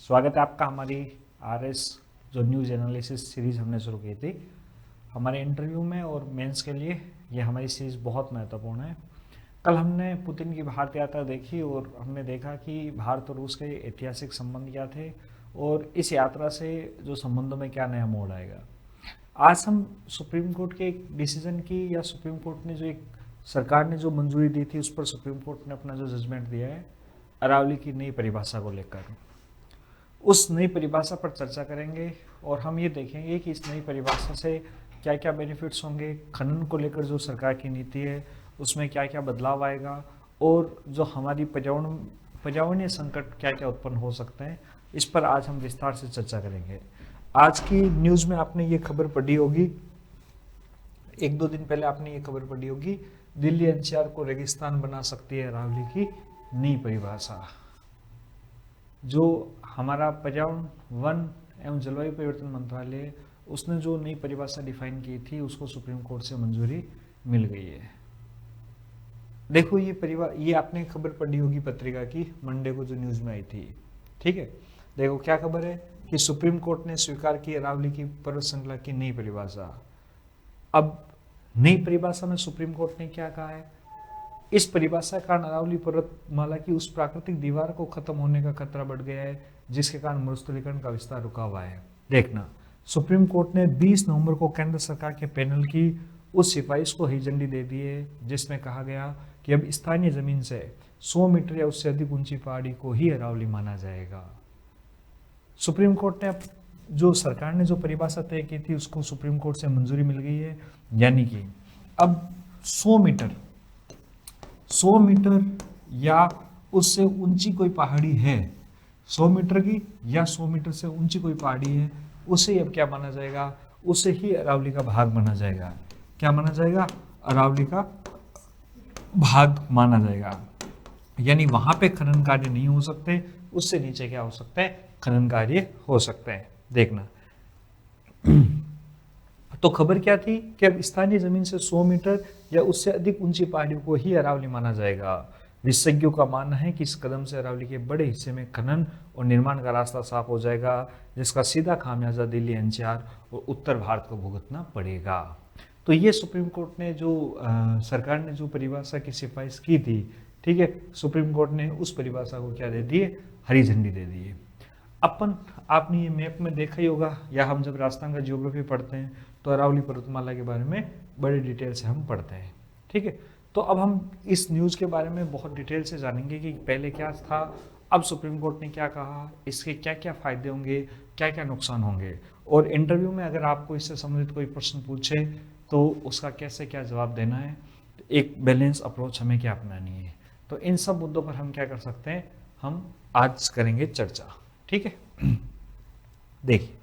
स्वागत है आपका हमारी आरएस जो न्यूज़ एनालिसिस सीरीज़ हमने शुरू की थी हमारे इंटरव्यू में और मेंस के लिए। ये हमारी सीरीज़ बहुत महत्वपूर्ण है। कल हमने पुतिन की भारत यात्रा देखी और हमने देखा कि भारत और रूस के ऐतिहासिक संबंध क्या थे और इस यात्रा से जो संबंधों में क्या नया मोड़ आएगा। आज हम सुप्रीम कोर्ट के एक डिसीजन की या सुप्रीम कोर्ट ने जो एक सरकार ने जो मंजूरी दी थी उस पर सुप्रीम कोर्ट ने अपना जो जजमेंट दिया है अरावली की नई परिभाषा को लेकर, उस नई परिभाषा पर चर्चा करेंगे और हम ये देखेंगे कि इस नई परिभाषा से क्या क्या बेनिफिट्स होंगे, खनन को लेकर जो सरकार की नीति है उसमें क्या क्या बदलाव आएगा और जो हमारी पर्यावरणीय संकट क्या क्या उत्पन्न हो सकते हैं, इस पर आज हम विस्तार से चर्चा करेंगे। आज की न्यूज़ में आपने ये खबर पढ़ी होगी, एक दो दिन पहले आपने ये खबर पढ़ी होगी, दिल्ली एनसीआर को रेगिस्तान बना सकती है अरावली की नई परिभाषा। जो हमारा पर्यावरण वन एवं जलवायु परिवर्तन मंत्रालय उसने जो नई परिभाषा डिफाइन की थी उसको सुप्रीम कोर्ट से मंजूरी मिल गई है। देखो ये आपने खबर पढ़ी होगी पत्रिका की, मंडे को जो न्यूज़ में आई थी। ठीक है, देखो क्या खबर है कि सुप्रीम कोर्ट ने स्वीकार की अरावली की पर्वत श्रृंखला की नई परिभाषा। अब नई परिभाषा में सुप्रीम कोर्ट ने क्या कहा है, इस परिभाषा के कारण अरावली पर्वतमाला की उस प्राकृतिक दीवार को खत्म होने का खतरा बढ़ गया है जिसके कारण मरुस्थलीकरण का विस्तार रुका हुआ है। देखना, सुप्रीम कोर्ट ने 20 नवंबर को केंद्र सरकार के पैनल की उस सिफारिश को हरी झंडी दे दी है जिसमें कहा गया कि अब स्थानीय जमीन से 100 मीटर या उससे अधिक ऊंची पहाड़ी को ही अरावली माना जाएगा। सुप्रीम कोर्ट ने जो सरकार ने जो परिभाषा तय की थी उसको सुप्रीम कोर्ट से मंजूरी मिल गई है, यानी कि अब 100 मीटर या उससे ऊंची कोई पहाड़ी है, 100 मीटर की या 100 मीटर से ऊंची कोई पहाड़ी है, उसे अब क्या माना जाएगा, उसे ही अरावली का भाग माना जाएगा। क्या माना जाएगा? अरावली का भाग माना जाएगा। यानी वहां पे खनन कार्य नहीं हो सकते, उससे नीचे क्या हो सकता है, खनन कार्य हो सकते हैं। देखना, तो खबर क्या थी कि अब स्थानीय जमीन से 100 मीटर या उससे अधिक ऊंची पहाड़ियों को ही अरावली माना जाएगा। विशेषज्ञों का मानना है कि इस कदम से अरावली के बड़े हिस्से में खनन और निर्माण का रास्ता साफ हो जाएगा जिसका सीधा खामियाजा दिल्ली एनसीआर और उत्तर भारत को भुगतना पड़ेगा। तो ये सुप्रीम कोर्ट ने जो सरकार ने जो परिभाषा की सिफारिश की थी, ठीक है, सुप्रीम कोर्ट ने उस परिभाषा को क्या दे दी है, हरी झंडी दे दी है। आपने ये मैप में देखा ही होगा, या हम जब राजस्थान का जियोग्राफी पढ़ते हैं तो अरावली पर्वतमाला के बारे में बड़े डिटेल से हम पढ़ते हैं। ठीक है, तो अब हम इस न्यूज़ के बारे में बहुत डिटेल से जानेंगे कि पहले क्या था, अब सुप्रीम कोर्ट ने क्या कहा, इसके क्या क्या फायदे होंगे, क्या क्या नुकसान होंगे, और इंटरव्यू में अगर आपको इससे संबंधित कोई प्रश्न पूछे तो उसका कैसे क्या जवाब देना है, एक बैलेंस अप्रोच हमें क्या अपनानी है। तो इन सब मुद्दों पर हम क्या कर सकते हैं, हम आज करेंगे चर्चा। ठीक है, देखिए,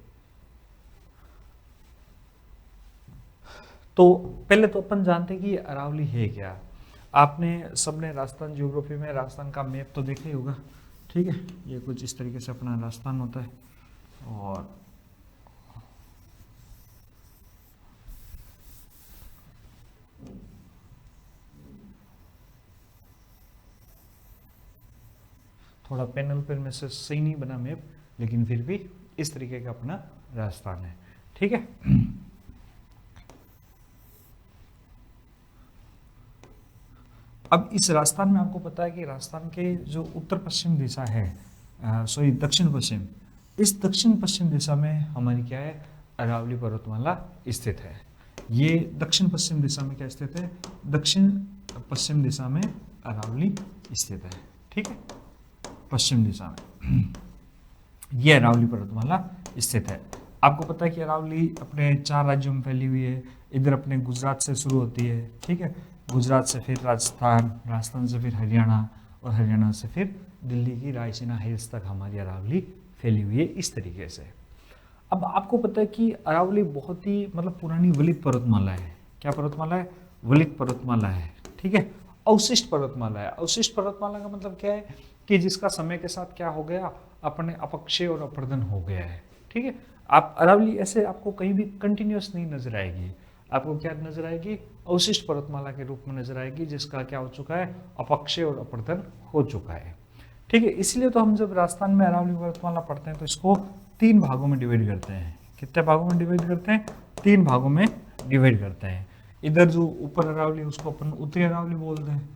तो पहले तो अपन जानते हैं कि अरावली है क्या। आपने सबने राजस्थान जियोग्राफी में राजस्थान का मैप तो देखा ही होगा। ठीक है, ये कुछ इस तरीके से अपना राजस्थान होता है और थोड़ा पैनल पर में से सही नहीं बना मैप, लेकिन फिर भी इस तरीके का अपना राजस्थान है। ठीक है, अब इस राजस्थान में आपको पता है कि राजस्थान के जो उत्तर पश्चिम दिशा है, सॉरी दक्षिण पश्चिम, इस दक्षिण पश्चिम दिशा में हमारी क्या है, अरावली पर्वतमाला स्थित है। ये दक्षिण पश्चिम दिशा में क्या स्थित है, दक्षिण पश्चिम दिशा में अरावली स्थित है। ठीक है, पश्चिम दिशा में ये अरावली पर्वतमाला स्थित है। आपको पता है कि अरावली अपने 4 राज्यों में फैली हुई है। इधर अपने गुजरात से शुरू होती है, ठीक है, गुजरात से फिर राजस्थान, राजस्थान से फिर हरियाणा और हरियाणा से फिर दिल्ली की रायसीना हिल्स तक हमारी अरावली फैली हुई है इस तरीके से। अब आपको पता है कि अरावली बहुत ही मतलब पुरानी वलित पर्वतमाला है। क्या पर्वतमाला है? वलित पर्वतमाला है। ठीक है, अवशिष्ट पर्वतमाला है। अवशिष्ट पर्वतमाला का मतलब क्या है कि जिसका समय के साथ क्या हो गया, अपने अपक्षय और अपर्दन हो गया है। ठीक है, आप अरावली ऐसे आपको कहीं भी कंटिन्यूअस नहीं नजर आएगी, आपको क्या नजर आएगी, अवशिष्ट पर्वतमाला के रूप में नजर आएगी जिसका क्या हो चुका है, अपक्षय और अपर्दन हो चुका है। ठीक है, इसलिए तो हम जब राजस्थान में अरावली पर्वतमाला पढ़ते हैं तो इसको 3 भागों में डिवाइड करते हैं। कितने भागों में डिवाइड करते हैं? 3 भागों में डिवाइड करते हैं। इधर जो ऊपर अरावली उसको अपन उत्तरी अरावली बोलते हैं,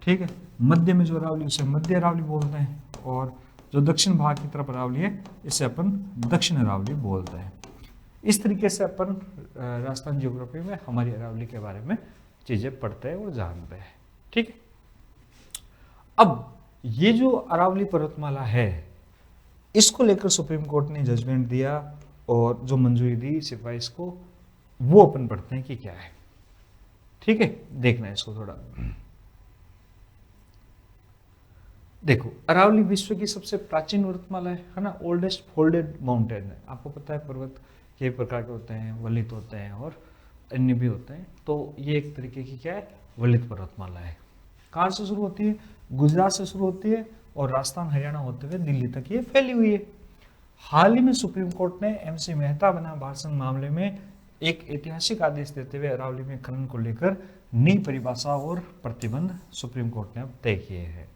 ठीक है। मध्य में जो अरावली उसे मध्य अरावली बोलते हैं, और जो दक्षिण भाग की तरफ अरावली है इसे अपन दक्षिण अरावली बोलते हैं। इस तरीके से अपन राजस्थान ज्योग्राफी में हमारी अरावली के बारे में चीजें पढ़ते हैं और जानते हैं, ठीक है। अब ये जो अरावली पर्वतमाला है इसको लेकर सुप्रीम कोर्ट ने जजमेंट दिया और जो मंजूरी दी सिफारिश को, वो अपन पढ़ते हैं कि क्या है, ठीक है। देखना है इसको थोड़ा। देखो, अरावली विश्व की सबसे प्राचीन पर्वतमाला है ना, ओल्डेस्ट फोल्डेड माउंटेन है। आपको पता है पर्वत कई प्रकार के होते हैं, वलित होते हैं और अन्य भी होते हैं, तो ये एक तरीके की क्या है, वलित पर्वतमाला है। कहाँ से शुरू होती है? गुजरात से शुरू होती है और राजस्थान हरियाणा होते हुए दिल्ली तक ये फैली हुई है। हाल ही में सुप्रीम कोर्ट ने MC मेहता बना भाषण मामले में एक ऐतिहासिक आदेश देते हुए अरावली में खनन को लेकर नई परिभाषा और प्रतिबंध सुप्रीम कोर्ट ने अब तय किए हैं।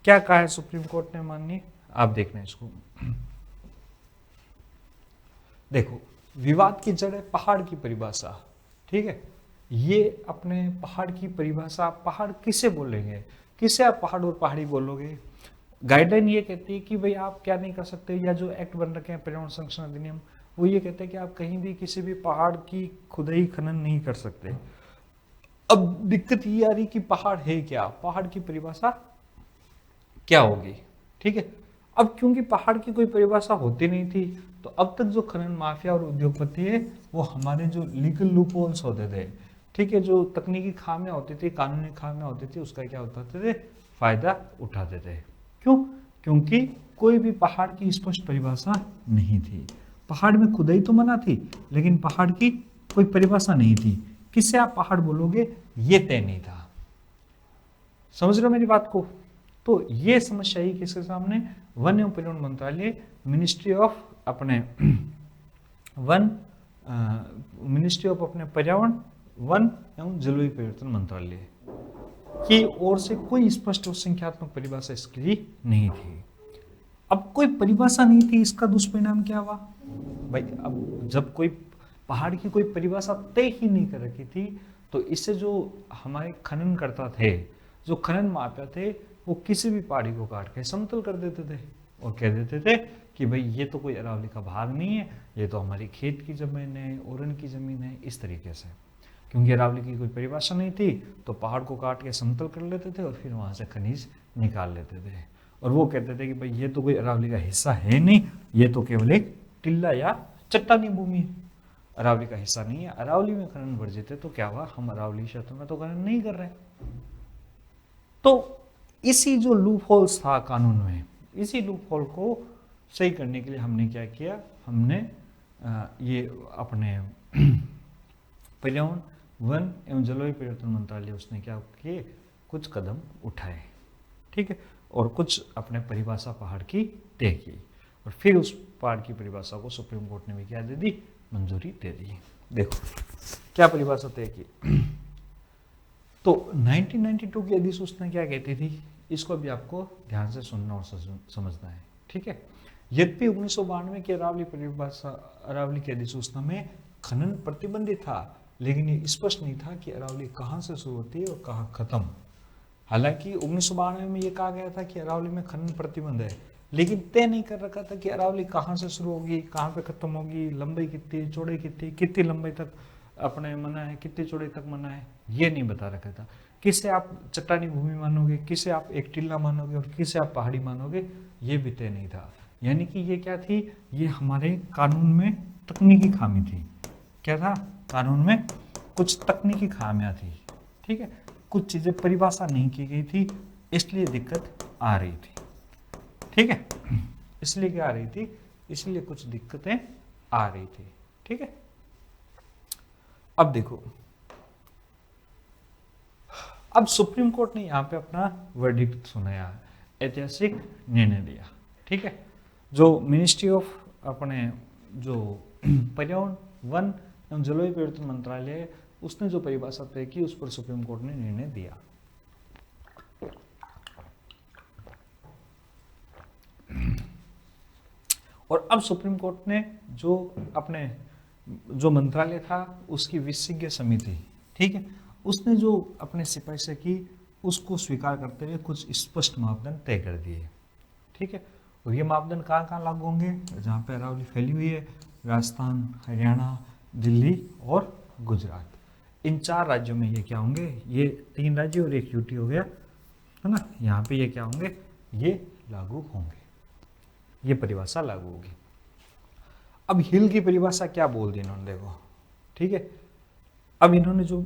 क्या कहा है सुप्रीम कोर्ट ने? माननीय, आप देखना इसको। देखो, विवाद की जड़ है पहाड़ की परिभाषा, ठीक है। ये अपने पहाड़ की परिभाषा, पहाड़ किसे बोलेंगे, किसे आप पहाड़ और पहाड़ी बोलोगे? गाइडलाइन ये कहती है कि भाई आप क्या नहीं कर सकते, या जो एक्ट बन रखे हैं पर्यावरण संरक्षण अधिनियम, वो ये कहते हैं कि आप कहीं भी किसी भी पहाड़ की खुदाई खनन नहीं कर सकते। अब दिक्कत ये आ रही कि पहाड़ है क्या, पहाड़ की परिभाषा क्या होगी, ठीक है। अब क्योंकि पहाड़ की कोई परिभाषा होती नहीं थी, तो अब तक जो खनन माफिया और उद्योगपति है वो हमारे जो लीगल लूपहोल्स होते थे, ठीक है, जो तकनीकी खामियां होती थी, कानूनी खामियां होती थी, उसका क्या होता थे, फायदा उठाते थे। क्यों? क्योंकि कोई भी पहाड़ की स्पष्ट परिभाषा नहीं थी। पहाड़ में खुदाई तो मना थी, लेकिन पहाड़ की कोई परिभाषा नहीं थी। किससे आप पहाड़ बोलोगे ये तय नहीं था। समझ रहे हो मेरी बात को? तो ये समस्या ही किसके सामने? वन एवं पर्यावरण मंत्रालय, मिनिस्ट्री ऑफ अपने वन, मिनिस्ट्री ऑफ अपने पर्यावरण, वन एवं जलवायु परिवर्तन मंत्रालय की ओर से कोई स्पष्ट और संख्यात्मक परिभाषा इसके लिए नहीं थी। अब कोई परिभाषा नहीं थी, इसका दुष्परिणाम क्या हुआ भाई? अब जब कोई पहाड़ की कोई परिभाषा तय ही नहीं कर रखी थी, तो इससे जो हमारे खनन करता थे, जो खनन माफिया थे, वो किसी भी पहाड़ी को काट के समतल कर देते थे और कह देते थे कि भाई ये तो कोई अरावली का भाग नहीं है, ये तो हमारी खेत की जमीन है, ओरन की जमीन है। इस तरीके से, क्योंकि अरावली की कोई परिभाषा नहीं थी, तो पहाड़ को काट के समतल कर लेते थे और फिर वहां से खनिज निकाल लेते थे। और वो कहते थे कि भाई ये तो कोई अरावली का हिस्सा है नहीं, ये तो केवल एक टिल्ला या चट्टानी भूमि है, अरावली का हिस्सा नहीं है। अरावली में खनन वर्जित है, तो क्या हुआ, हम अरावली क्षेत्र में तो खनन नहीं कर रहे। तो इसी जो लूप होल्स था कानून में, इसी लूप होल को सही करने के लिए हमने क्या किया, हमने ये अपने पर्यावरण, वन एवं जलवायु परिवर्तन मंत्रालय, उसने क्या किए, कुछ कदम उठाए, ठीक है, और कुछ अपने परिभाषा पहाड़ की तय की, और फिर उस पहाड़ की परिभाषा को सुप्रीम कोर्ट ने भी क्या दे दी, मंजूरी दे दी। देखो क्या परिभाषा तय की। तो 1992 की अधिसूचना क्या कहती थी, इसको भी आपको ध्यान से सुनना और समझना है, ठीक है। यद्यपि 1992 की अरावली परिभाषा, अरावली की अधिसूचना में खनन प्रतिबंधित था, लेकिन ये स्पष्ट नहीं था कि अरावली कहाँ से शुरू होती है और कहाँ खत्म। हालांकि 1992 में ये कहा गया था कि अरावली में खनन प्रतिबंध है, लेकिन तय नहीं कर रखा था कि अरावली कहाँ से शुरू होगी, कहाँ पे खत्म होगी, लंबाई कितनी, चौड़ाई कितनी, कितनी लंबाई तक अपने मना है, कितनी चौड़ाई तक मना है, ये नहीं बता रखा था। किसे आप चट्टानी भूमि मानोगे, किसे आप एक टिल्ला मानोगे और किसे आप पहाड़ी मानोगे, ये भी तय नहीं था। यानी कि ये क्या थी, ये हमारे कानून में तकनीकी खामी थी। क्या था, कानून में कुछ तकनीकी खामियां थी, ठीक है, कुछ चीजें परिभाषा नहीं की गई थी, इसलिए दिक्कत आ रही थी, ठीक है। इसलिए क्या आ रही थी, इसलिए कुछ दिक्कतें आ रही थी, ठीक है। अब देखो, अब सुप्रीम कोर्ट ने यहाँ पे अपना वर्डिक्ट सुनाया, ऐतिहासिक निर्णय दिया, ठीक है। जो मिनिस्ट्री ऑफ अपने जो पर्यावरण, वन एवं जलवायु परिवर्तन मंत्रालय, उसने जो परिभाषा तय की, उस पर सुप्रीम कोर्ट ने निर्णय दिया। और अब सुप्रीम कोर्ट ने जो अपने जो मंत्रालय था उसकी विशेषज्ञ समिति, ठीक है, उसने जो अपने सिपाही से की उसको स्वीकार करते हुए कुछ स्पष्ट मापदंड तय कर दिए, ठीक है। और ये मापदंड कहाँ कहाँ लागू होंगे, जहाँ पे अरावली फैली हुई है, राजस्थान, हरियाणा, दिल्ली और गुजरात, इन 4 राज्यों में ये क्या होंगे, ये 3 राज्य और एक यूटी हो गया, है ना, यहाँ पे ये क्या होंगे, ये लागू होंगे, ये परिभाषा लागू होगी। अब हिल की परिभाषा क्या बोल दी इन्होंने, देखो, ठीक है। अब इन्होंने जो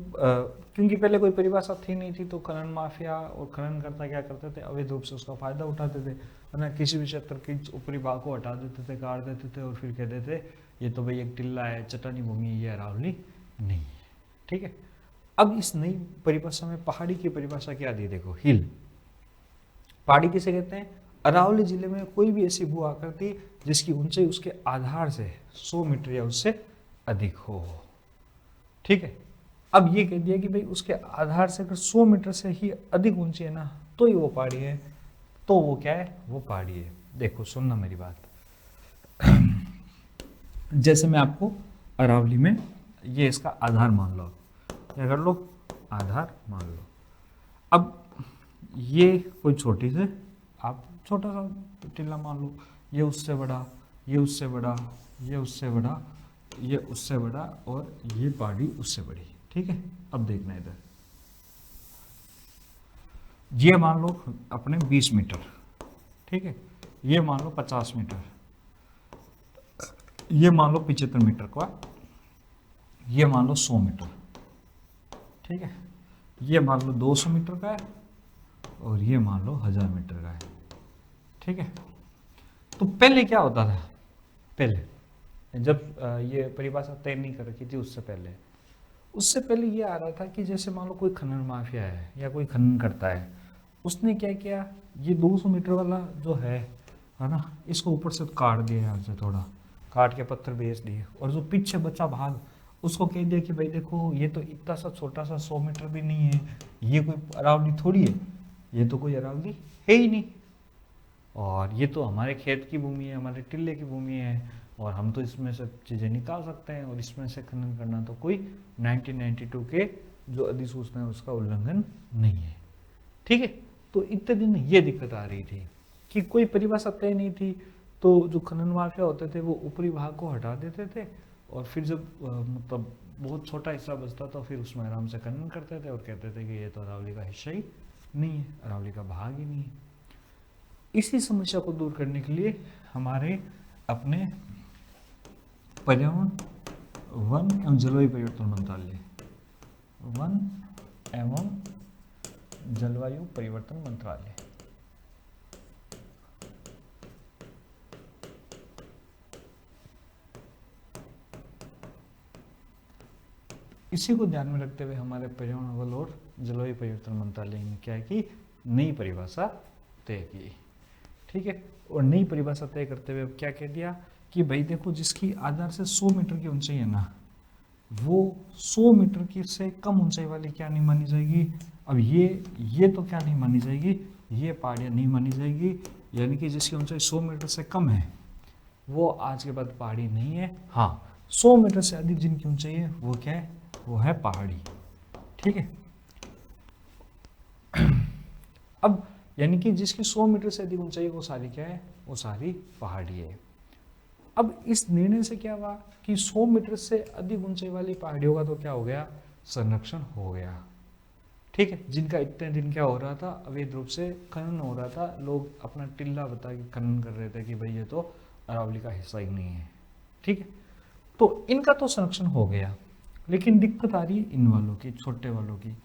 क्योंकि पहले कोई परिभाषा थी नहीं थी, तो खनन माफिया और खननकर्ता क्या करते थे, अवैध रूप से उसका फायदा उठाते थे, है ना, किसी भी क्षेत्र के ऊपरी भाग को हटा देते थे, काट देते थे और फिर कहते थे ये तो भाई एक टिल्ला है, चट्टानी भूमि, ये अरावली नहीं है, ठीक है। अब इस नई परिभाषा में पहाड़ी की परिभाषा क्या दी, देखो, हिल, पहाड़ी किसे कहते हैं, अरावली जिले में कोई भी ऐसी भू आकृति जिसकी ऊंचाई उसके आधार से 100 मीटर या उससे अधिक हो, ठीक है। अब ये कह दिया कि भाई उसके आधार से अगर 100 मीटर से ही अधिक ऊंची है ना, तो ही वो पहाड़ी है, तो वो क्या है, वो पहाड़ी है। देखो सुनना मेरी बात, जैसे मैं आपको अरावली में ये इसका आधार मान लो, क्या कर लो, आधार मान लो। अब ये कोई छोटी से आप छोटा सा टिल्ला मान लो, ये उससे बड़ा, ये उससे बड़ा, ये उससे बड़ा, ये उससे बड़ा और ये पहाड़ी उससे बड़ी, ठीक है। अब देखना इधर, ये मान लो अपने 20 मीटर, ठीक है, ये मान लो 50 मीटर, ये मान लो 75 मीटर का, ये मान लो 100 मीटर, ठीक है, ये मान लो 200 मीटर का है और ये मान लो 1000 मीटर का है, ठीक है। तो पहले क्या होता था, पहले जब ये परिभाषा तय नहीं कर रखी थी, उससे पहले ये आ रहा था कि जैसे मान लो कोई खनन माफिया है या कोई खनन करता है, उसने क्या किया, ये 200 मीटर वाला जो है ना, इसको ऊपर से काट दिया, यहाँ से थोड़ा काट के पत्थर बेच दिए, और जो पीछे बचा भाग उसको कह दिया कि भाई देखो ये तो इतना सा छोटा सा 100 मीटर भी नहीं है, ये कोई अरावली थोड़ी है, ये तो कोई अरावली है ही नहीं, और ये तो हमारे खेत की भूमि है, हमारे टिल्ले की भूमि है, और हम तो इसमें से चीज़ें निकाल सकते हैं, और इसमें से खनन करना तो कोई 1992 के जो अधिसूचना है उसका उल्लंघन नहीं है, ठीक है। तो इतने दिन ये दिक्कत आ रही थी कि कोई परिभाषा तय नहीं थी, तो जो खनन माफिया होते थे वो ऊपरी भाग को हटा देते थे, और फिर जब मतलब बहुत छोटा हिस्सा बचता तो फिर उसमें आराम से खनन करते थे और कहते थे कि ये तो अरावली का हिस्सा ही नहीं है, अरावली का भाग ही नहीं है। इसी समस्या को दूर करने के लिए हमारे अपने पर्यावरण, वन एवं जलवायु परिवर्तन मंत्रालय, वन एवं जलवायु परिवर्तन मंत्रालय, इसी को ध्यान में रखते हुए हमारे पर्यावरण वन और जलवायु परिवर्तन मंत्रालय ने क्या है कि नई परिभाषा तय की, ठीक है। और नई परिभाषा तय करते हुए अब क्या कह दिया कि भाई देखो जिसकी आधार से 100 मीटर की ऊंचाई है ना, वो 100 मीटर की से कम ऊंचाई वाली क्या नहीं मानी जाएगी। अब ये तो क्या नहीं मानी जाएगी, ये पहाड़ियाँ नहीं मानी जाएगी, यानी कि जिसकी ऊंचाई 100 मीटर से कम है वो आज के बाद पहाड़ी नहीं है। हाँ, 100 मीटर से अधिक जिनकी ऊंचाई है वो क्या है, वो है पहाड़ी, ठीक है। अब यानी कि जिसकी 100 मीटर से अधिक ऊंचाई वो सारी क्या है, वो सारी पहाड़ी है। अब इस निर्णय से क्या हुआ कि 100 मीटर से अधिक ऊंचाई वाली पहाड़ियों का तो क्या हो गया, संरक्षण हो गया, ठीक है। जिनका इतने दिन क्या हो रहा था, अवैध रूप से खनन हो रहा था, लोग अपना टिल्ला बता के खनन कर रहे थे कि भाई ये तो अरावली का हिस्सा ही नहीं है, ठीक है। तो इनका तो संरक्षण हो गया, लेकिन दिक्कत आ रही है इन वालों की, छोटे वालों की,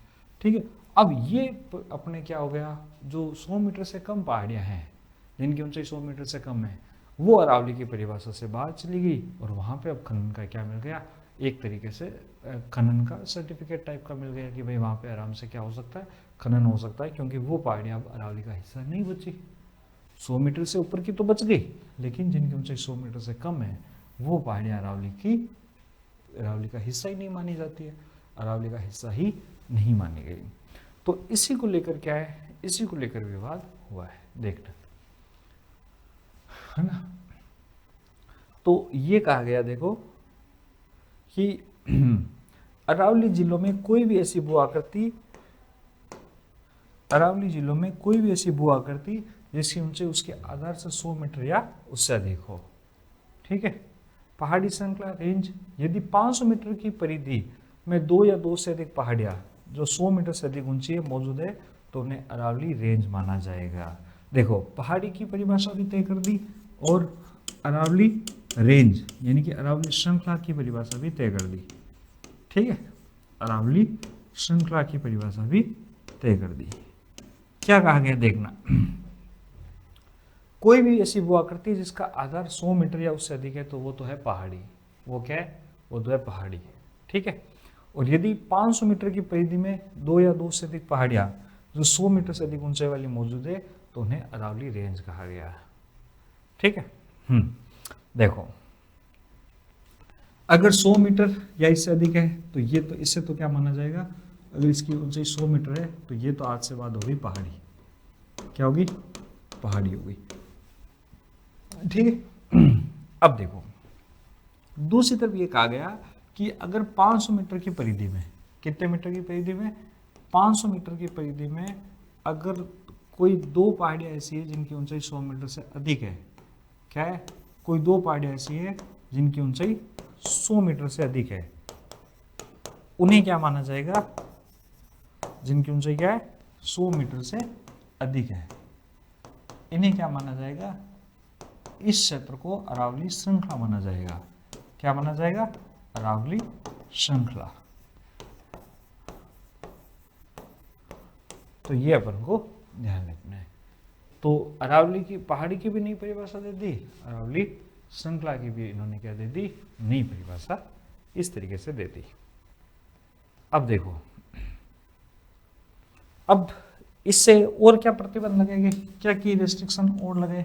ठीक है। अब ये अपने क्या हो गया, जो 100 मीटर से कम पहाड़ियाँ हैं जिनकी ऊंचाई 100 मीटर से कम है, वो अरावली की परिभाषा से बाहर चली गई, और वहाँ पे अब खनन का क्या मिल गया, एक तरीके से खनन का सर्टिफिकेट टाइप का मिल गया कि भाई वहाँ पे आराम से क्या हो सकता है, खनन हो सकता है, क्योंकि वो पहाड़ियाँ अब अरावली का हिस्सा नहीं बची। 100 मीटर से ऊपर की तो बच गई, लेकिन जिनकी ऊंचाई 100 मीटर से कम है वो पहाड़ियाँ अरावली का हिस्सा ही नहीं मानी जाती है, अरावली का हिस्सा ही नहीं मानी गई। तो इसी को लेकर क्या है, इसी को लेकर विवाद हुआ है, देखना, है ना। तो ये कहा गया देखो कि अरावली जिलों में कोई भी ऐसी भू आकृति जिसकी ऊंचाई उसके आधार से 100 मीटर या उससे अधिक हो। ठीक है, पहाड़ी श्रृंखला रेंज यदि 500 मीटर की परिधि में 2 या 2 से अधिक पहाड़ियां जो 100 मीटर से अधिक ऊंची है मौजूद है तो उन्हें अरावली रेंज माना जाएगा। देखो पहाड़ी की परिभाषा भी तय कर दी और अरावली रेंज यानी कि अरावली श्रृंखला की परिभाषा भी तय कर दी। ठीक है, अरावली श्रृंखला की परिभाषा भी तय कर दी। क्या कहा गया देखना, कोई भी ऐसी भू आकृति जिसका आधार 100 मीटर या उससे अधिक है तो वो तो है पहाड़ी। वो क्या है, वो तो है पहाड़ी। ठीक है, और यदि 500 मीटर की परिधि में 2 या 2 से अधिक पहाड़ियां जो 100 मीटर से अधिक ऊंचाई वाली मौजूद है तो उन्हें अरावली रेंज कहा गया। ठीक है, देखो अगर 100 मीटर या इससे अधिक है तो ये तो इससे तो क्या माना जाएगा, अगर इसकी ऊंचाई 100 मीटर है तो ये तो आज से बाद होगी पहाड़ी। क्या होगी, पहाड़ी होगी। ठीक है, अब देखो दूसरी तरफ ये कहा गया कि अगर 500 मीटर की परिधि में, कितने मीटर की परिधि में, 500 मीटर की परिधि में अगर कोई 2 पहाड़ियाँ ऐसी है जिनकी ऊंचाई 100 मीटर से अधिक है, क्या है, कोई 2 पहाड़ियाँ ऐसी है जिनकी ऊंचाई 100 मीटर से अधिक है, उन्हें क्या माना जाएगा, जिनकी ऊंचाई क्या है 100 मीटर से अधिक है, इन्हें क्या माना जाएगा, इस क्षेत्र को अरावली श्रृंखला माना जाएगा। क्या माना जाएगा, अरावली श्रृंखला। तो ये अपन को ध्यान रखना है। तो अरावली की पहाड़ी की भी नई परिभाषा दे दी, अरावली श्रृंखला की भी इन्होंने क्या दे दी, नई परिभाषा इस तरीके से दे दी। अब देखो, अब इससे और क्या प्रतिबंध लगेंगे, क्या की रेस्ट्रिक्शन और लगे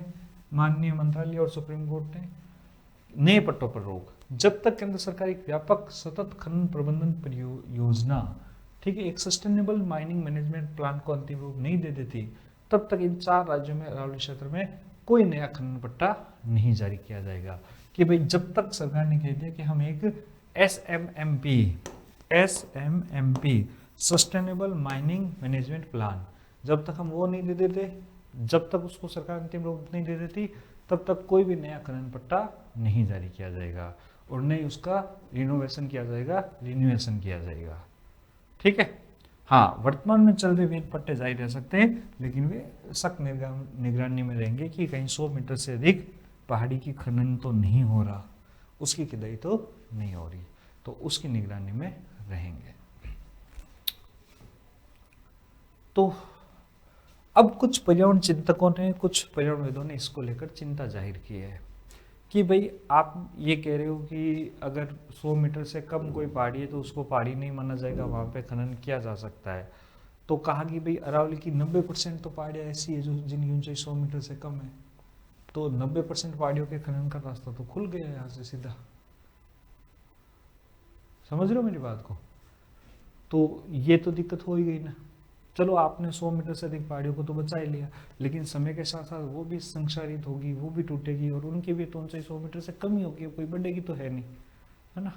माननीय मंत्रालय और सुप्रीम कोर्ट ने, नए पट्टों पर रोक, जब तक केंद्र सरकार एक व्यापक सतत खनन प्रबंधन परियोजना, ठीक है, एक सस्टेनेबल माइनिंग मैनेजमेंट प्लान को अंतिम रूप नहीं दे देती तब तक इन 4 राज्यों में अरावली क्षेत्र में कोई नया खनन पट्टा नहीं जारी किया जाएगा। कि भाई जब तक सरकार ने कह दिया कि हम एक SMMP sustainable mining management plan, जब तक हम वो नहीं दे देते, जब तक उसको सरकार अंतिम रूप नहीं दे देती तब तक कोई भी नया खनन पट्टा नहीं जारी किया जाएगा और नहीं उसका रिनोवेशन किया जाएगा, रिन्यूएशन किया जाएगा। ठीक है, हाँ वर्तमान में चल रहे वेद पट्टे जारी रह सकते हैं लेकिन वे सख्त निगरानी में रहेंगे कि कहीं 100 मीटर से अधिक पहाड़ी की खनन तो नहीं हो रहा, उसकी खुदाई तो नहीं हो रही, तो उसकी निगरानी में रहेंगे। तो अब कुछ पर्यावरण चिंतकों ने, कुछ पर्यावरणविदों ने इसको लेकर चिंता जाहिर की है कि भाई आप ये कह रहे हो कि अगर 100 मीटर से कम कोई पहाड़ी है तो उसको पहाड़ी नहीं माना जाएगा, वहाँ पे खनन किया जा सकता है। तो कहा कि भाई अरावली की 90% तो पहाड़ियाँ ऐसी है जो जिनकी ऊंचाई 100 मीटर से कम है, तो 90% पहाड़ियों के खनन का रास्ता तो खुल गया है यहाँ से सीधा। समझ रहे हो मेरी बात को? तो ये तो दिक्कत हो ही गई ना। चलो आपने 100 मीटर से अधिक पहाड़ियों को तो बचा ही लिया, लेकिन समय के साथ साथ वो भी संक्षारित होगी, वो भी टूटेगी और उनकी भी तो ऊंचाई 100 मीटर से कम ही होगी, कोई बढ़ेगी तो है नहीं, है ना।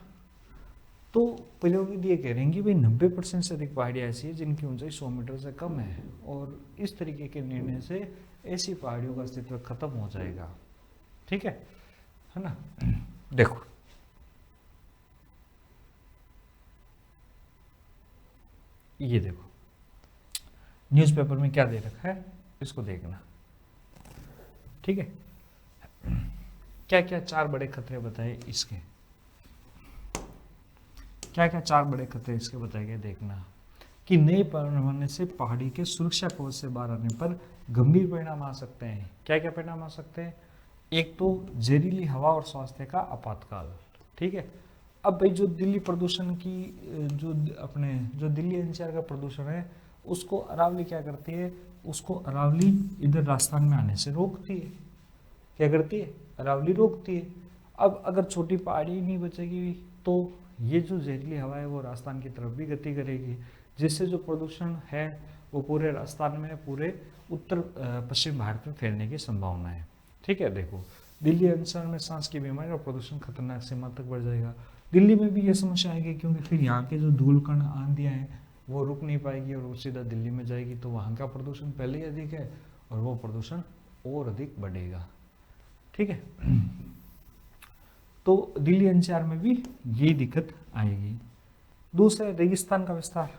तो पर्यावरणविद ये कह रहे हैं कि भाई 90% से अधिक पहाड़ियाँ ऐसी है जिनकी ऊंचाई 100 मीटर से कम है और इस तरीके के निर्णय से ऐसी पहाड़ियों का अस्तित्व खत्म हो जाएगा। ठीक है ना। देखो ये देखो न्यूज़पेपर में क्या दे रखा है, इसको देखना। ठीक है, क्या क्या 4 बड़े खतरे बताए इसके, क्या क्या 4 बड़े खतरे इसके बताए गए, देखना कि नए पैमाने से पहाड़ी के सुरक्षा कवच से बाहर आने पर गंभीर परिणाम आ सकते हैं। क्या क्या परिणाम आ सकते हैं? एक तो जहरीली हवा और स्वास्थ्य का आपातकाल। ठीक है, अब भाई जो दिल्ली प्रदूषण की जो दिल्ली एनसीआर का प्रदूषण है उसको अरावली क्या करती है, उसको अरावली इधर राजस्थान में आने से रोकती है। क्या करती है? अरावली रोकती है। अब अगर छोटी पहाड़ी नहीं बचेगी तो ये जो जहरीली हवा है वो राजस्थान की तरफ भी गति करेगी, जिससे जो प्रदूषण है वो पूरे राजस्थान में, पूरे उत्तर पश्चिम भारत में फैलने की संभावना है। ठीक है, देखो दिल्ली एनसीआर में सांस की बीमारी और प्रदूषण खतरनाक सीमा तक बढ़ जाएगा। दिल्ली में भी ये समस्या आएगी, क्योंकि फिर यहाँ के जो धूल कण आंधियाँ हैं वो रुक नहीं पाएगी और वो सीधा दिल्ली में जाएगी, तो वहाँ का प्रदूषण पहले ही अधिक है और वो प्रदूषण और अधिक बढ़ेगा। ठीक है, तो दिल्ली एनसीआर में भी यही दिक्कत आएगी। दूसरा रेगिस्तान का विस्तार।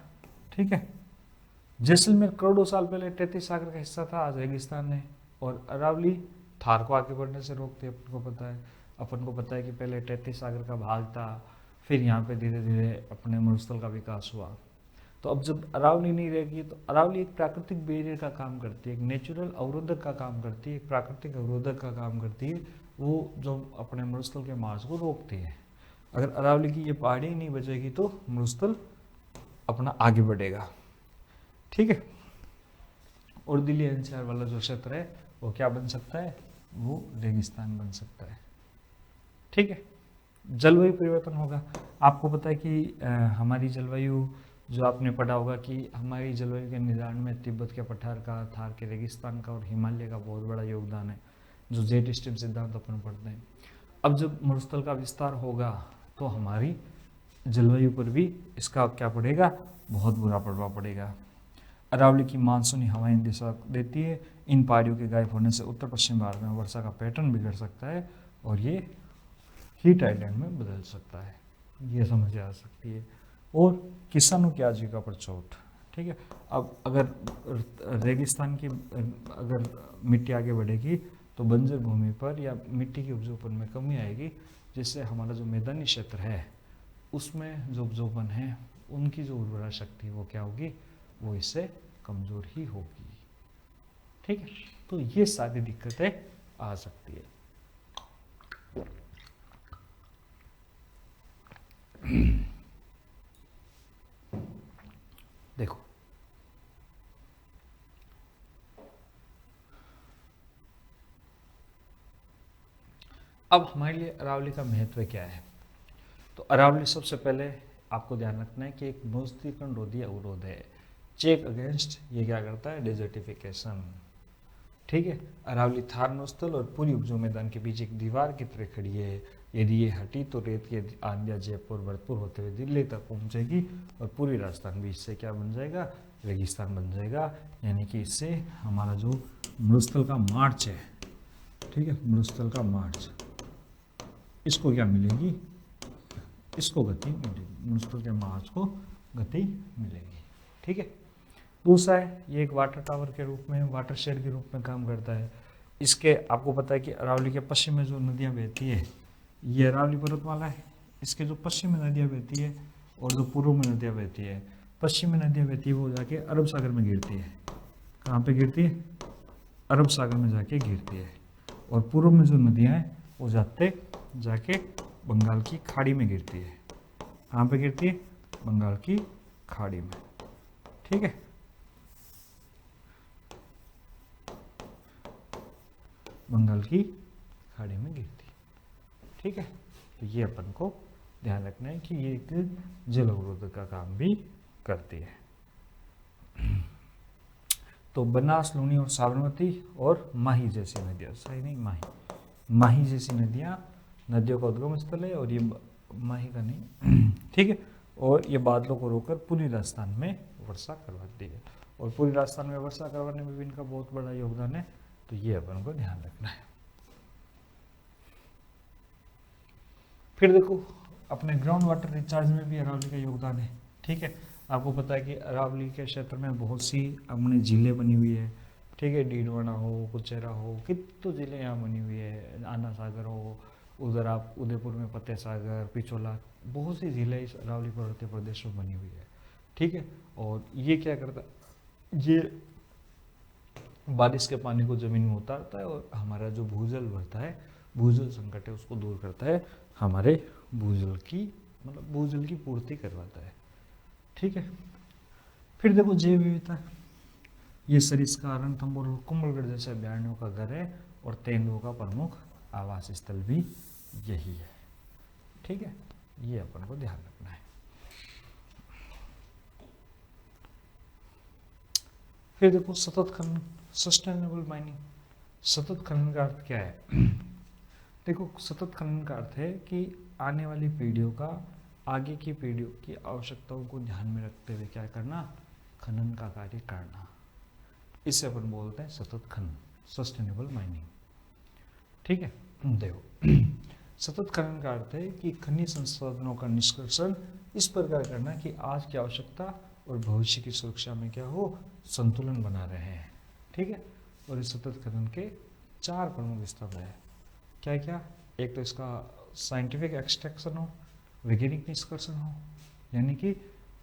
ठीक है, जैसलमेर करोड़ों साल पहले तैतीस सागर का हिस्सा था, आज रेगिस्तान है। और अरावली थार को आगे बढ़ने से रोकती है। अपन को पता है कि पहले तैतीस सागर का भाग था, फिर यहाँ पे धीरे धीरे अपने मरुस्थल का विकास हुआ। तो अब जब अरावली नहीं रहेगी तो अरावली एक प्राकृतिक बैरियर का काम करती है, एक नेचुरल अवरोधक का काम करती है, एक प्राकृतिक अवरोधक का काम करती है, वो जो अपने मरुस्थल के मार्च को रोकती है। अगर अरावली की ये पहाड़ी नहीं बचेगी तो मरुस्थल अपना आगे बढ़ेगा। ठीक है, और दिल्ली एनसीआर वाला जो क्षेत्र है वो क्या बन सकता है, वो रेगिस्तान बन सकता है। ठीक है, जलवायु परिवर्तन होगा। आपको पता है कि हमारी जलवायु, जो आपने पढ़ा होगा कि हमारी जलवायु के निर्धारण में तिब्बत के पठार का, थार के रेगिस्तान का और हिमालय का बहुत बड़ा योगदान है, जो जेट स्ट्रीम सिद्धांत अपन पढ़ते हैं। अब जब मरुस्थल का विस्तार होगा तो हमारी जलवायु पर भी इसका क्या पड़ेगा, बहुत बुरा प्रभाव पड़ेगा। अरावली की मानसूनी हवाएं दिशा देती है। इन पहाड़ियों के गायब होने से उत्तर पश्चिम भारत में वर्षा का पैटर्न बिगड़ सकता है और ये हीट आइलैंड में बदल सकता है। ये समस्या आ सकती है। और किसानों की आजीविका पर चोट। ठीक है, अब अगर रेगिस्तान की अगर मिट्टी आगे बढ़ेगी तो बंजर भूमि पर या मिट्टी की उपजाऊपन में कमी आएगी, जिससे हमारा जो मैदानी क्षेत्र है उसमें जो उपजाऊपन है, उनकी जो उर्वरा शक्ति वो क्या होगी, वो इससे कमज़ोर ही होगी। ठीक है, तो ये सारी दिक्कतें आ सकती है। देखो, अब हमारे लिए अरावली का महत्व क्या है। तो अरावली सबसे पहले आपको ध्यान रखना है कि एक मरुस्थलीकरण रोधी अवरोध है, चेक अगेंस्ट, ये क्या करता है, डेजर्टिफिकेशन। ठीक है, अरावली थार मरुस्थल और पूरी उपजाऊ मैदान के बीच एक दीवार की तरह खड़ी है। यदि ये हटी तो रेत की आंधियां जयपुर भरतपुर होते हुए दिल्ली तक पहुंचेगी और पूरी राजस्थान भी इससे क्या बन जाएगा, रेगिस्तान बन जाएगा। यानी कि इससे हमारा जो मरुस्थल का मार्च है, ठीक है, मरुस्थल का मार्च, इसको क्या मिलेगी, इसको गति मिलेगी, मरुस्थल के मार्च को गति मिलेगी। ठीक है, दूसरा है ये एक वाटर टावर के रूप में, वाटर शेड के रूप में काम करता है। इसके आपको पता है कि अरावली के पश्चिम में जो नदियाँ बहती है, ये अरावली पर्वतमाला है, इसके जो पश्चिम में नदियाँ बहती है और जो पूर्व में नदियाँ बहती है, पश्चिम में नदियाँ बहती है वो जाके अरब सागर में गिरती है। कहाँ पे गिरती है, अरब सागर में जाके गिरती है। और पूर्व में जो नदियाँ हैं वो जाके बंगाल की खाड़ी में गिरती है। कहाँ पे गिरती है, बंगाल की खाड़ी में। ठीक है, बंगाल की खाड़ी में गिरती। ठीक है, तो ये अपन को ध्यान रखना है कि ये एक जल अवरोधक का काम भी करती है। तो बनास, लूनी और साबरमती और माही जैसी नदियाँ, सही नहीं, माही जैसी नदियों का उद्गम स्थल है, और ये माही का नहीं, ठीक है, और ये बादलों को रोककर पूरी राजस्थान में वर्षा करवाती है, और पूरी राजस्थान में वर्षा करवाने में भी इनका बहुत बड़ा योगदान है। तो ये अपन को ध्यान रखना है। फिर देखो, अपने ग्राउंड वाटर रिचार्ज में भी अरावली का योगदान है। ठीक है, आपको पता है कि अरावली के क्षेत्र में बहुत सी अपनी झीलें बनी हुई है। ठीक है, डीडवाना हो, कुचेरा हो, कितनी झीलें यहाँ बनी हुई है, आना सागर हो, उधर आप उदयपुर में फतेह सागर, पिछोला, बहुत सी झीलें इस अरावली पर्वतीय प्रदेश में बनी हुई है। ठीक है, और ये क्या करता है, ये बारिश के पानी को जमीन में उतारता है और हमारा जो भूजल बढ़ता है, भूजल संकट है, उसको दूर करता है, हमारे भूजल की पूर्ति करवाता है। ठीक है, फिर देखो जैव विविधता, ये सरिस्का, रणथंभौर और कुंभलगढ़ जैसे अभयारण्यों का घर है, और तेंदुओं का प्रमुख आवास स्थल भी यही है। ठीक है, ये अपन को ध्यान रखना है। फिर देखो सतत खनन, सस्टेनेबल माइनिंग। सतत खनन का अर्थ क्या है, देखो, सतत खनन का अर्थ है कि आने वाली पीढ़ियों का, आगे की पीढ़ियों की आवश्यकताओं को ध्यान में रखते हुए क्या करना, खनन का कार्य करना। इससे अपन बोलते हैं सतत खनन, सस्टेनेबल माइनिंग। ठीक है, देखो सतत खनन का अर्थ है कि खनिज संसाधनों का निष्कर्षण इस प्रकार करना कि आज की आवश्यकता और भविष्य की सुरक्षा में क्या हो, संतुलन बना रहे हैं। ठीक है, और इस सतत खनन के 4 प्रमुख स्तंभ है। क्या क्या? एक तो इसका साइंटिफिक एक्सट्रैक्शन हो, वैज्ञानिक निष्कर्षण हो, यानी कि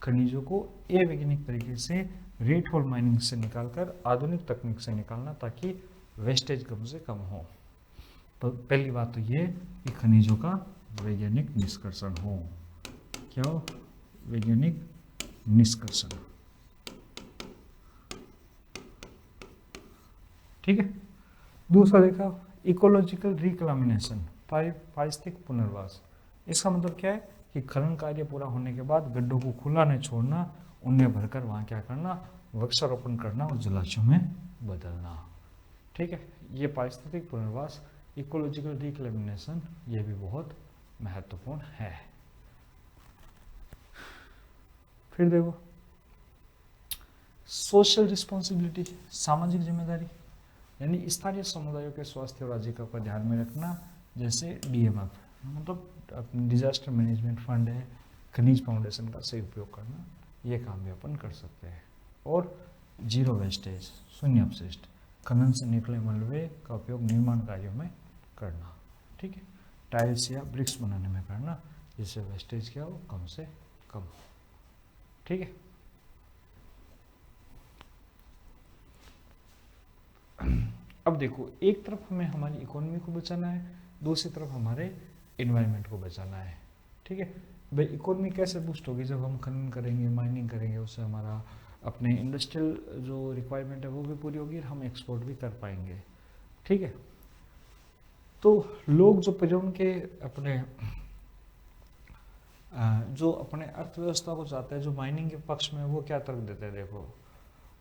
खनिजों को अवैज्ञानिक तरीके से रेट होल माइनिंग से निकालकर आधुनिक तकनीक से निकालना ताकि वेस्टेज कम से कम हो। तो पहली बात तो ये कि खनिजों का वैज्ञानिक निष्कर्षण हो। क्या हो? वैज्ञानिक निष्कर्षण। ठीक है, दूसरा देखा इकोलॉजिकल रिक्लामिनेशन, पारिस्थितिक पुनर्वास। इसका मतलब क्या है कि खनन कार्य पूरा होने के बाद गड्ढों को खुला नहीं छोड़ना, उन्हें भरकर वहाँ क्या करना, वृक्षारोपण करना और जलाशयों में बदलना। ठीक है, ये पारिस्थितिक पुनर्वास, इकोलॉजिकल रिक्लेमिनेशन, ये भी बहुत महत्वपूर्ण है। फिर देखो सोशल रिस्पॉन्सिबिलिटी, सामाजिक जिम्मेदारी, यानी स्थानीय समुदायों के स्वास्थ्य और आजीविका का ध्यान में रखना, जैसे DMF मतलब डिजास्टर मैनेजमेंट फंड है, खनिज फाउंडेशन का सही उपयोग करना, ये काम भी अपन कर सकते हैं। और जीरो वेस्टेज, शून्य अपशिष्ट, खनन से निकले मलबे का उपयोग निर्माण कार्यों में करना। ठीक है, टाइल्स या ब्रिक्स बनाने में करना, जिससे वेस्टेज क्या हो, कम से कम। ठीक है, अब देखो एक तरफ हमें हमारी इकोनॉमी को बचाना है, दूसरी तरफ हमारे एनवायरनमेंट को बचाना है। ठीक है भाई, इकोनॉमी कैसे बूस्ट होगी, जब हम खनन करेंगे, माइनिंग करेंगे, उससे हमारा अपने इंडस्ट्रियल जो रिक्वायरमेंट है वो भी पूरी होगी और हम एक्सपोर्ट भी कर पाएंगे। ठीक है, तो लोग जो पर्यावरण के अपने जो अपने अर्थव्यवस्था को चाहते हैं, जो माइनिंग के पक्ष में, वो क्या तर्क देते हैं, देखो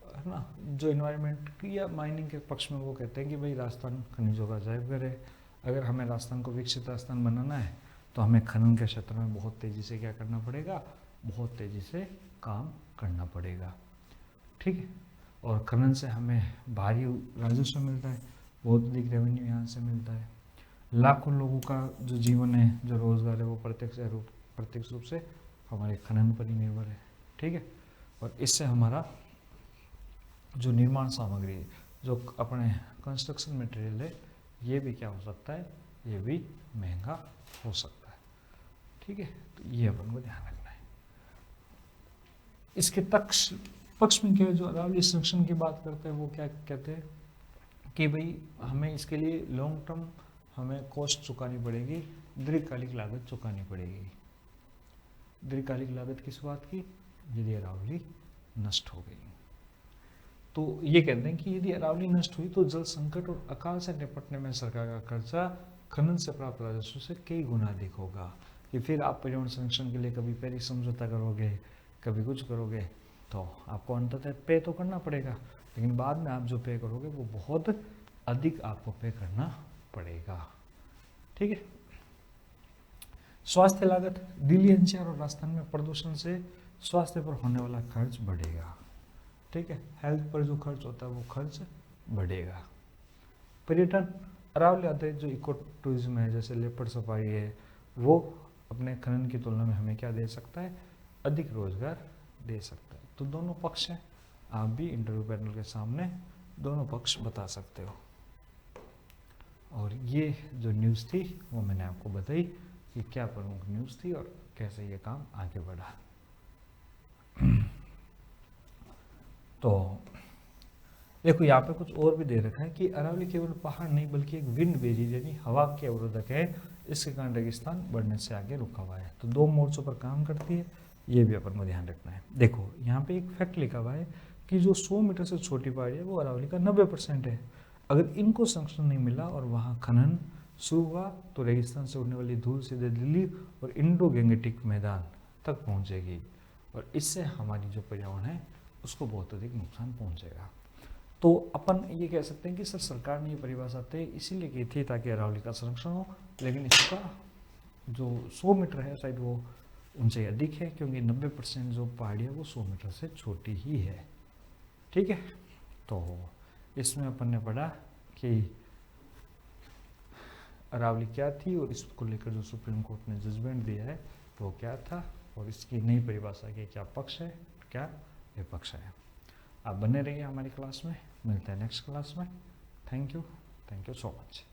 है ना, जो इन्वायरमेंट की या माइनिंग के पक्ष में वो कहते हैं कि भाई राजस्थान खनिजों का अजायबघर है, अगर हमें राजस्थान को विकसित राजस्थान बनाना है तो हमें खनन के क्षेत्र में बहुत तेज़ी से क्या करना पड़ेगा, बहुत तेज़ी से काम करना पड़ेगा। ठीक है, और खनन से हमें भारी राजस्व मिलता है, बहुत अधिक रेवेन्यू यहाँ से मिलता है, लाखों लोगों का जो जीवन है, जो रोजगार है, वो प्रत्यक्ष रूप से हमारे खनन पर ही निर्भर है। ठीक है, और इससे हमारा जो निर्माण सामग्री है, जो अपने कंस्ट्रक्शन मटेरियल है, ये भी क्या हो सकता है, ये भी महंगा हो सकता है। ठीक है, तो ये अपन को ध्यान रखना है। इसके पक्ष में क्या है, जो अरावली संरक्षण की बात करते हैं, वो क्या कहते हैं कि भाई हमें इसके लिए लॉन्ग टर्म हमें कॉस्ट चुकानी पड़ेगी, दीर्घकालिक लागत चुकानी पड़ेगी। दीर्घकालिक लागत किस बात की, यदि अरावली नष्ट हो गई। तो ये कहते हैं कि यदि अरावली नष्ट हुई तो जल संकट और अकाल से निपटने में सरकार का खर्चा खनन से प्राप्त राजस्व से कई गुना अधिक होगा। कि फिर आप पर्यावरण संरक्षण के लिए कभी पेरिस समझौता करोगे, कभी कुछ करोगे, तो आपको अंततः पे तो करना पड़ेगा, लेकिन बाद में आप जो पे करोगे वो बहुत अधिक आपको पे करना पड़ेगा। ठीक है, स्वास्थ्य लागत, दिल्ली NCR और राजस्थान में प्रदूषण से स्वास्थ्य पर होने वाला खर्च बढ़ेगा। ठीक है, हेल्थ पर जो खर्च होता है वो खर्च बढ़ेगा। पर्यटन, अरावली आधारित जो इको टूरिज्म है, जैसे लेपर्ड सफारी है, वो अपने खनन की तुलना में हमें क्या दे सकता है, अधिक रोजगार दे सकता है। तो दोनों पक्ष हैं, आप भी इंटरव्यू पैनल के सामने दोनों पक्ष बता सकते हो। और ये जो न्यूज़ थी वो मैंने आपको बताई कि क्या प्रमुख न्यूज़ थी और कैसे ये काम आगे बढ़ा। तो देखो यहाँ पे कुछ और भी दे रखा है कि अरावली केवल पहाड़ नहीं बल्कि एक विंड बैरियर यानी हवा के अवरोधक है, इसके कारण रेगिस्तान बढ़ने से आगे रुका हुआ है। तो 2 मोर्चों पर काम करती है, ये भी अपन को ध्यान रखना है। देखो यहाँ पे एक फैक्ट लिखा हुआ है कि जो 100 मीटर से छोटी पहाड़ी है वो अरावली का 90% है। अगर इनको संरक्षण नहीं मिला और वहाँ खनन शुरू हुआ तो रेगिस्तान से उड़ने वाली धूल सीधे दिल्ली और इंडो गैंगेटिक मैदान तक पहुँचेगी और इससे हमारी जो पर्यावरण है उसको बहुत अधिक नुकसान पहुँचेगा। तो अपन ये कह सकते हैं कि सर सरकार ने ये परिभाषा तय इसीलिए की थी ताकि अरावली का संरक्षण हो, लेकिन इसका जो 100 मीटर है शायद वो उनसे अधिक है, क्योंकि 90% जो पहाड़ी है वो 100 मीटर से छोटी ही है। ठीक है, तो इसमें अपन ने पढ़ा कि अरावली क्या थी और इसको लेकर जो सुप्रीम कोर्ट ने जजमेंट दिया है वो क्या था, और इसकी नई परिभाषा के क्या पक्ष है क्या विपक्ष है। आप बने रहिए हमारी क्लास में, मिलते हैं नेक्स्ट क्लास में। Thank you so much.